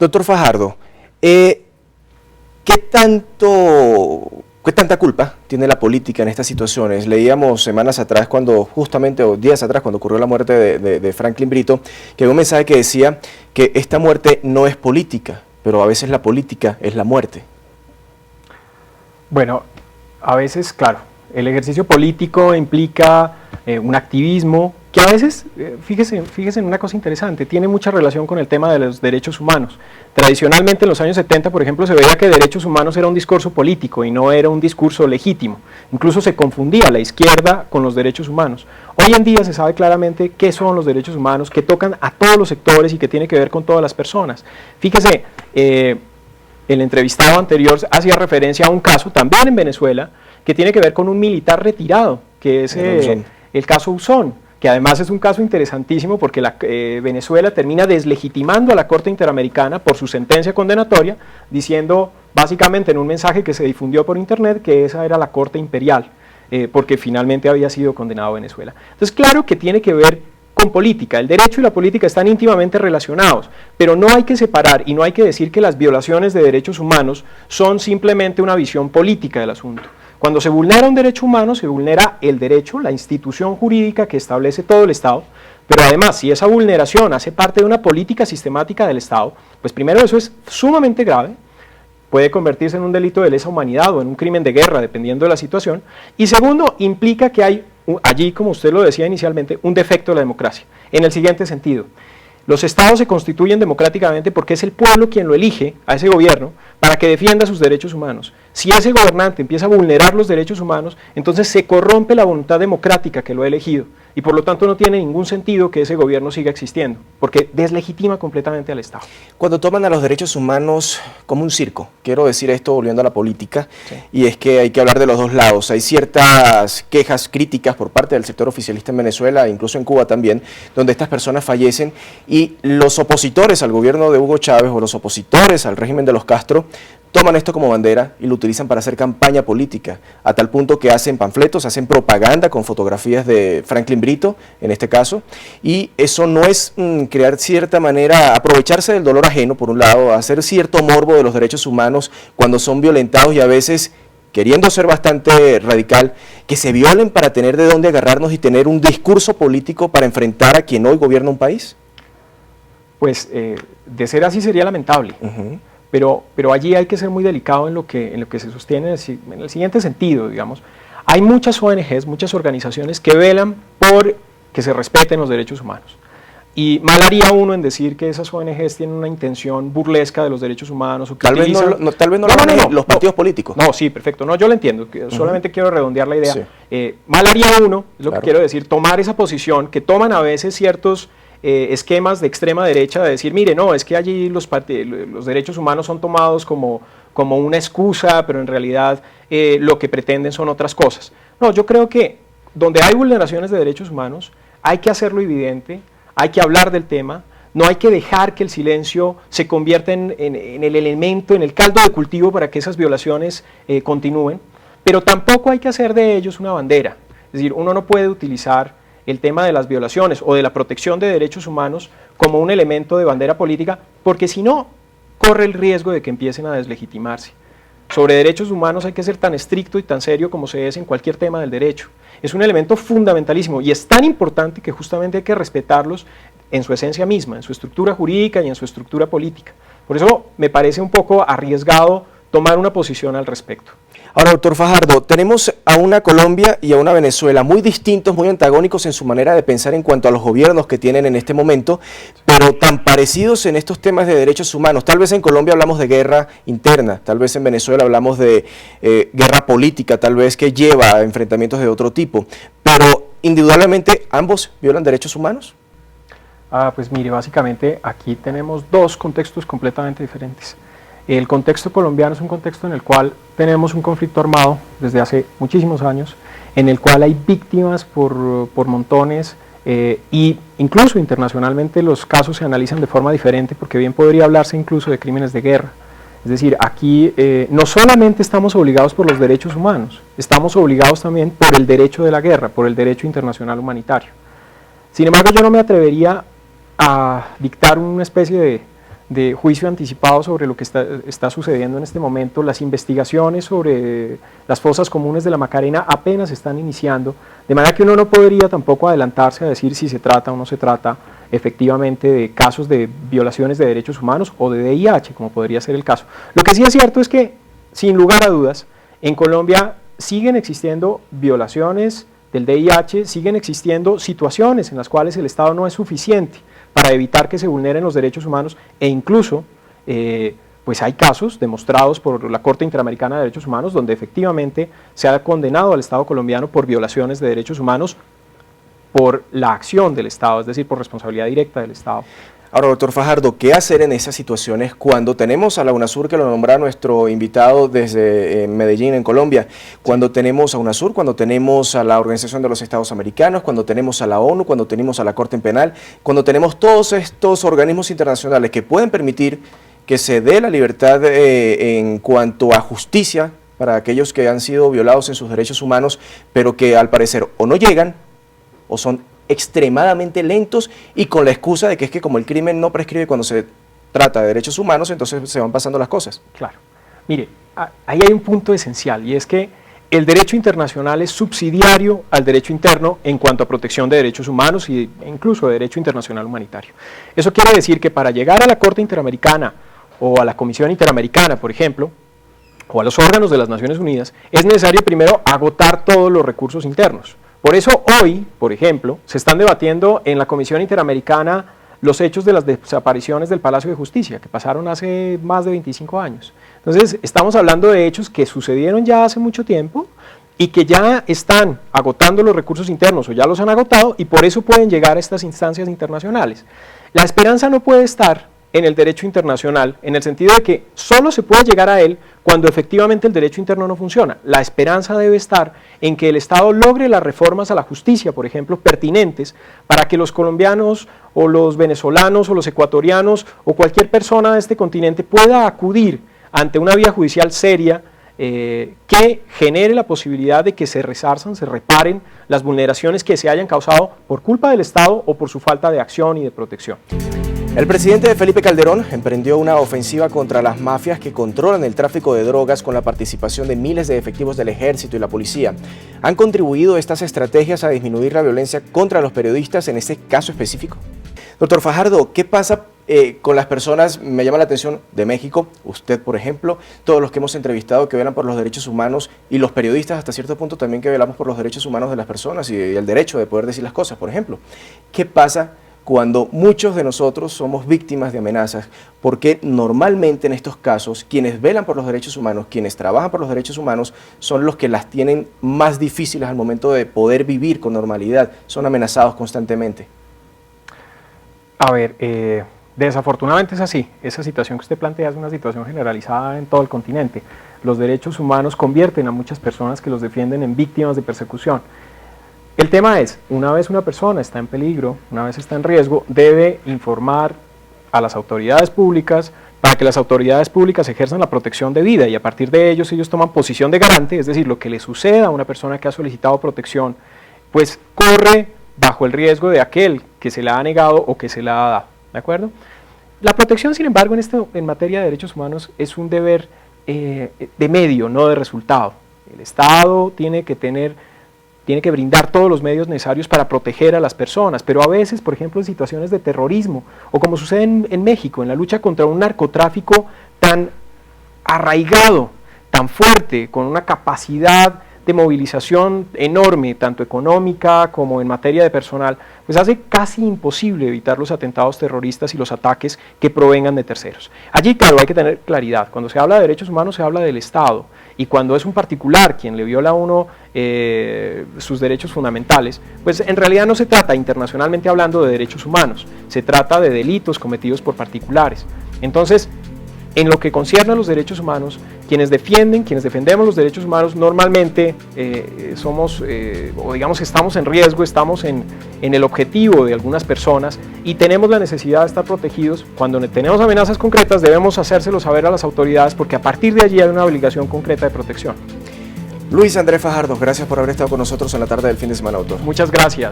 Doctor Fajardo, ¿qué tanta culpa tiene la política en estas situaciones? Leíamos semanas atrás, justamente, o días atrás, cuando ocurrió la muerte de Franklin Brito, que había un mensaje que decía que esta muerte no es política, pero a veces la política es la muerte. Bueno, a veces, claro, el ejercicio político implica un activismo que a veces, fíjese en una cosa interesante, tiene mucha relación con el tema de los derechos humanos. Tradicionalmente en los años 70, por ejemplo, se veía que derechos humanos era un discurso político y no era un discurso legítimo. Incluso se confundía la izquierda con los derechos humanos. Hoy en día se sabe claramente qué son los derechos humanos, que tocan a todos los sectores y que tiene que ver con todas las personas. Fíjese, el entrevistado anterior hacía referencia a un caso también en Venezuela que tiene que ver con un militar retirado, que es el caso Uzón, que además es un caso interesantísimo porque Venezuela termina deslegitimando a la Corte Interamericana por su sentencia condenatoria, diciendo básicamente en un mensaje que se difundió por internet que esa era la Corte Imperial, porque finalmente había sido condenado a Venezuela. Entonces, claro que tiene que ver con política, el derecho y la política están íntimamente relacionados, pero no hay que separar y no hay que decir que las violaciones de derechos humanos son simplemente una visión política del asunto. Cuando se vulnera un derecho humano, se vulnera el derecho, la institución jurídica que establece todo el Estado, pero además, si esa vulneración hace parte de una política sistemática del Estado, pues primero eso es sumamente grave, puede convertirse en un delito de lesa humanidad o en un crimen de guerra, dependiendo de la situación, y segundo, implica que hay allí, como usted lo decía inicialmente, un defecto de la democracia, en el siguiente sentido. Los estados se constituyen democráticamente porque es el pueblo quien lo elige a ese gobierno para que defienda sus derechos humanos. Si ese gobernante empieza a vulnerar los derechos humanos, entonces se corrompe la voluntad democrática que lo ha elegido y por lo tanto no tiene ningún sentido que ese gobierno siga existiendo, porque deslegitima completamente al Estado. Cuando toman a los derechos humanos como un circo, quiero decir esto volviendo a la política, sí, y es que hay que hablar de los dos lados. Hay ciertas quejas críticas por parte del sector oficialista en Venezuela, incluso en Cuba también, donde estas personas fallecen y los opositores al gobierno de Hugo Chávez o los opositores al régimen de los Castro toman esto como bandera y lo utilizan para hacer campaña política, a tal punto que hacen panfletos, hacen propaganda con fotografías de Franklin Brito, en este caso, y eso no es crear cierta manera, aprovecharse del dolor ajeno, por un lado, hacer cierto morbo de los derechos humanos cuando son violentados y a veces, queriendo ser bastante radical, que se violen para tener de dónde agarrarnos y tener un discurso político para enfrentar a quien hoy gobierna un país? Pues de ser así sería lamentable. Pero allí hay que ser muy delicado en lo que se sostiene en el siguiente sentido, digamos. Hay muchas ONGs, muchas organizaciones que velan por que se respeten los derechos humanos. Y mal haría uno en decir que esas ONGs tienen una intención burlesca de los derechos humanos. O que tal vez no los partidos políticos. No, sí, perfecto. No, yo lo entiendo. Solamente quiero redondear la idea. Sí. Mal haría uno, es lo que quiero decir, tomar esa posición que toman a veces ciertos esquemas de extrema derecha de decir, mire, no, es que allí los derechos humanos son tomados como una excusa, pero en realidad lo que pretenden son otras cosas. No, yo creo que donde hay vulneraciones de derechos humanos hay que hacerlo evidente, hay que hablar del tema, no hay que dejar que el silencio se convierta en el elemento, en el caldo de cultivo para que esas violaciones continúen, pero tampoco hay que hacer de ellos una bandera. Es decir, uno no puede utilizar el tema de las violaciones o de la protección de derechos humanos como un elemento de bandera política, porque si no, corre el riesgo de que empiecen a deslegitimarse. Sobre derechos humanos hay que ser tan estricto y tan serio como se es en cualquier tema del derecho. Es un elemento fundamentalísimo y es tan importante que justamente hay que respetarlos en su esencia misma, en su estructura jurídica y en su estructura política. Por eso me parece un poco arriesgado tomar una posición al respecto. Ahora, doctor Fajardo, tenemos a una Colombia y a una Venezuela muy distintos, muy antagónicos en su manera de pensar en cuanto a los gobiernos que tienen en este momento, pero tan parecidos en estos temas de derechos humanos. Tal vez en Colombia hablamos de guerra interna, tal vez en Venezuela hablamos de guerra política, tal vez que lleva a enfrentamientos de otro tipo, pero indudablemente ambos violan derechos humanos. Pues mire, básicamente aquí tenemos dos contextos completamente diferentes. El contexto colombiano es un contexto en el cual tenemos un conflicto armado desde hace muchísimos años, en el cual hay víctimas por montones y incluso internacionalmente los casos se analizan de forma diferente porque bien podría hablarse incluso de crímenes de guerra. Es decir, aquí no solamente estamos obligados por los derechos humanos, estamos obligados también por el derecho de la guerra, por el derecho internacional humanitario. Sin embargo, yo no me atrevería a dictar una especie de juicio anticipado sobre lo que está sucediendo en este momento. Las investigaciones sobre las fosas comunes de la Macarena apenas están iniciando, de manera que uno no podría tampoco adelantarse a decir si se trata o no se trata efectivamente de casos de violaciones de derechos humanos o de VIH, como podría ser el caso. Lo que sí es cierto es que, sin lugar a dudas, en Colombia siguen existiendo violaciones del VIH, siguen existiendo situaciones en las cuales el Estado no es suficiente para evitar que se vulneren los derechos humanos, e incluso pues hay casos demostrados por la Corte Interamericana de Derechos Humanos donde efectivamente se ha condenado al Estado colombiano por violaciones de derechos humanos por la acción del Estado, es decir, por responsabilidad directa del Estado. Ahora, doctor Fajardo, ¿qué hacer en esas situaciones cuando tenemos a la UNASUR, que lo nombra nuestro invitado desde Medellín, en Colombia, cuando tenemos a UNASUR, cuando tenemos a la Organización de los Estados Americanos, cuando tenemos a la ONU, cuando tenemos a la Corte Penal, cuando tenemos todos estos organismos internacionales que pueden permitir que se dé la libertad en cuanto a justicia para aquellos que han sido violados en sus derechos humanos, pero que al parecer o no llegan o son extremadamente lentos, y con la excusa de que es que como el crimen no prescribe cuando se trata de derechos humanos, entonces se van pasando las cosas? Claro. Mire, ahí hay un punto esencial, y es que el derecho internacional es subsidiario al derecho interno en cuanto a protección de derechos humanos e incluso de derecho internacional humanitario. Eso quiere decir que para llegar a la Corte Interamericana o a la Comisión Interamericana, por ejemplo, o a los órganos de las Naciones Unidas, es necesario primero agotar todos los recursos internos. Por eso hoy, por ejemplo, se están debatiendo en la Comisión Interamericana los hechos de las desapariciones del Palacio de Justicia, que pasaron hace más de 25 años. Entonces, estamos hablando de hechos que sucedieron ya hace mucho tiempo y que ya están agotando los recursos internos o ya los han agotado, y por eso pueden llegar a estas instancias internacionales. La esperanza no puede estar en el derecho internacional, en el sentido de que solo se puede llegar a él cuando efectivamente el derecho interno no funciona. La esperanza debe estar en que el Estado logre las reformas a la justicia, por ejemplo, pertinentes, para que los colombianos o los venezolanos o los ecuatorianos o cualquier persona de este continente pueda acudir ante una vía judicial seria que genere la posibilidad de que se resarzan, se reparen las vulneraciones que se hayan causado por culpa del Estado o por su falta de acción y de protección. El presidente Felipe Calderón emprendió una ofensiva contra las mafias que controlan el tráfico de drogas con la participación de miles de efectivos del ejército y la policía. ¿Han contribuido estas estrategias a disminuir la violencia contra los periodistas en este caso específico? Doctor Fajardo, ¿qué pasa con las personas, me llama la atención, de México, usted por ejemplo, todos los que hemos entrevistado que velan por los derechos humanos, y los periodistas hasta cierto punto también que velamos por los derechos humanos de las personas y el derecho de poder decir las cosas, por ejemplo? ¿Qué pasa cuando muchos de nosotros somos víctimas de amenazas? Porque normalmente en estos casos quienes velan por los derechos humanos, quienes trabajan por los derechos humanos, son los que las tienen más difíciles al momento de poder vivir con normalidad, son amenazados constantemente. A ver, desafortunadamente es así. Esa situación que usted plantea es una situación generalizada en todo el continente. Los derechos humanos convierten a muchas personas que los defienden en víctimas de persecución. El tema es, una vez una persona está en peligro, una vez está en riesgo, debe informar a las autoridades públicas para que las autoridades públicas ejerzan la protección debida, y a partir de ellos toman posición de garante, es decir, lo que le suceda a una persona que ha solicitado protección, pues corre bajo el riesgo de aquel que se la ha negado o que se la ha dado, ¿de acuerdo? La protección, sin embargo, en materia de derechos humanos es un deber de medio, no de resultado. El Estado tiene que brindar todos los medios necesarios para proteger a las personas, pero a veces, por ejemplo, en situaciones de terrorismo, o como sucede en México, en la lucha contra un narcotráfico tan arraigado, tan fuerte, con una capacidad de movilización enorme, tanto económica como en materia de personal, pues hace casi imposible evitar los atentados terroristas y los ataques que provengan de terceros. Allí, claro, hay que tener claridad. Cuando se habla de derechos humanos se habla del Estado, y cuando es un particular quien le viola a uno sus derechos fundamentales, pues en realidad no se trata, internacionalmente hablando, de derechos humanos, se trata de delitos cometidos por particulares. Entonces, en lo que concierne a los derechos humanos, quienes defendemos los derechos humanos, normalmente somos, o digamos que estamos en riesgo, estamos en el objetivo de algunas personas, y tenemos la necesidad de estar protegidos. Cuando tenemos amenazas concretas debemos hacérselo saber a las autoridades, porque a partir de allí hay una obligación concreta de protección. Luis Andrés Fajardo, gracias por haber estado con nosotros en la tarde del fin de semana, doctor. Muchas gracias.